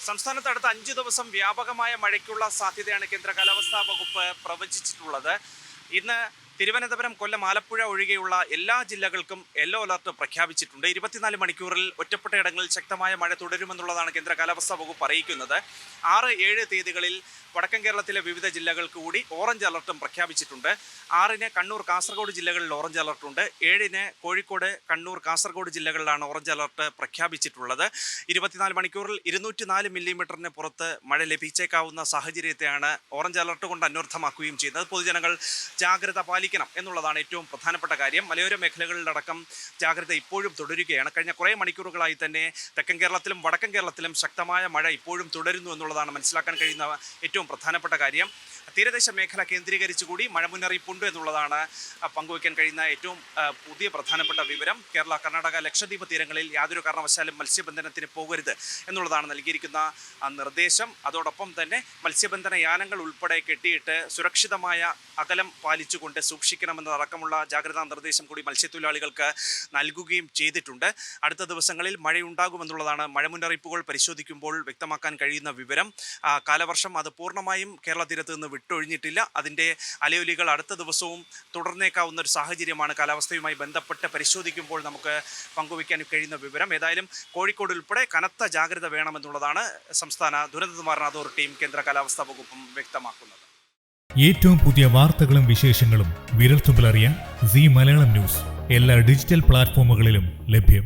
സംസ്ഥാനത്ത് അടുത്ത 5 ദിവസം വ്യാപകമായ മഴയ്ക്കുള്ള സാധ്യതയാണ് കേന്ദ്ര കാലാവസ്ഥാ വകുപ്പ് പ്രവചിച്ചിട്ടുള്ളത്. ഇന്ന് തിരുവനന്തപുരം, കൊല്ലം, ആലപ്പുഴ ഒഴികെയുള്ള എല്ലാ ജില്ലകൾക്കും യെല്ലോ അലർട്ട് പ്രഖ്യാപിച്ചിട്ടുണ്ട്. 24 മണിക്കൂറിൽ ഒറ്റപ്പെട്ടയിടങ്ങളിൽ ശക്തമായ മഴ തുടരുമെന്നുള്ളതാണ് കേന്ദ്ര കാലാവസ്ഥാ വകുപ്പ് അറിയിക്കുന്നത്. 6, 7 തീയതികളിൽ വടക്കൻ കേരളത്തിലെ വിവിധ ജില്ലകൾക്ക് കൂടി ഓറഞ്ച് അലർട്ടും പ്രഖ്യാപിച്ചിട്ടുണ്ട്. 6-ന് കണ്ണൂർ, കാസർഗോഡ് ജില്ലകളിൽ ഓറഞ്ച് അലർട്ടുണ്ട്. 7-ന് കോഴിക്കോട്, കണ്ണൂർ, കാസർഗോഡ് ജില്ലകളിലാണ് ഓറഞ്ച് അലർട്ട് പ്രഖ്യാപിച്ചിട്ടുള്ളത്. 24 മണിക്കൂറിൽ 204 മില്ലിമീറ്ററിന് പുറത്ത് മഴ ലഭിച്ചേക്കാവുന്ന സാഹചര്യത്തെയാണ് ഓറഞ്ച് അലർട്ട് കൊണ്ട് അന്വർത്ഥമാക്കുകയും ചെയ്യുന്നത്. പൊതുജനങ്ങൾ ജാഗ്രത പാലിക്കണം എന്നുള്ളതാണ് ഏറ്റവും പ്രധാനപ്പെട്ട കാര്യം. മലയോര മേഖലകളിലടക്കം ജാഗ്രത ഇപ്പോഴും തുടരുകയാണ്. കഴിഞ്ഞ കുറേ മണിക്കൂറുകളായി തന്നെ തെക്കൻ കേരളത്തിലും വടക്കൻ കേരളത്തിലും ശക്തമായ മഴ ഇപ്പോഴും തുടരുന്നു എന്നുള്ളതാണ് മനസ്സിലാക്കാൻ കഴിയുന്ന ഏറ്റവും പ്രധാനപ്പെട്ട കാര്യം. തീരദേശ മേഖല കേന്ദ്രീകരിച്ച് കൂടി മഴ മുന്നറിയിപ്പുണ്ട് എന്നുള്ളതാണ് പങ്കുവയ്ക്കാൻ കഴിയുന്ന ഏറ്റവും പുതിയ പ്രധാനപ്പെട്ട വിവരം. കേരള, കർണാടക, ലക്ഷദ്വീപ് തീരങ്ങളിൽ യാതൊരു കാരണവശാലും മത്സ്യബന്ധനത്തിന് പോകരുത് എന്നുള്ളതാണ് നൽകിയിരിക്കുന്ന നിർദ്ദേശം. അതോടൊപ്പം തന്നെ മത്സ്യബന്ധന യാനങ്ങൾ ഉൾപ്പെടെ കെട്ടിയിട്ട് സുരക്ഷിതമായ അകലം പാലിച്ചുകൊണ്ട് സൂക്ഷിക്കണമെന്നതടക്കമുള്ള ജാഗ്രതാ നിർദ്ദേശം കൂടി മത്സ്യത്തൊഴിലാളികൾക്ക് നൽകുകയും ചെയ്തിട്ടുണ്ട്. അടുത്ത ദിവസങ്ങളിൽ മഴയുണ്ടാകുമെന്നുള്ളതാണ് മഴ മുന്നറിയിപ്പുകൾ പരിശോധിക്കുമ്പോൾ വ്യക്തമാക്കാൻ കഴിയുന്ന വിവരം. കാലവർഷം അത് പൂർണ്ണമായും കേരള തീരത്ത് നിന്ന് വിട്ടൊഴിഞ്ഞിട്ടില്ല. അതിൻ്റെ അലയൊലികൾ അടുത്ത ദിവസവും തുടർന്നേക്കാവുന്ന ഒരു സാഹചര്യമാണ് കാലാവസ്ഥയുമായി ബന്ധപ്പെട്ട് പരിശോധിക്കുമ്പോൾ നമുക്ക് പങ്കുവയ്ക്കാൻ കഴിയുന്ന വിവരം. ഏതായാലും കോഴിക്കോട് ഉൾപ്പെടെ കനത്ത ജാഗ്രത വേണമെന്നുള്ളതാണ് സംസ്ഥാന ദുരന്ത നിവാരണ അതോറിറ്റിയും കേന്ദ്ര കാലാവസ്ഥാ വകുപ്പും വ്യക്തമാക്കുന്നത്. ഏറ്റവും പുതിയ വാർത്തകളും വിശേഷങ്ങളും വിരൽത്തുമ്പിലറിയാൻ സീ മലയാളം ന്യൂസ് എല്ലാ ഡിജിറ്റൽ പ്ലാറ്റ്ഫോമുകളിലും ലഭ്യം.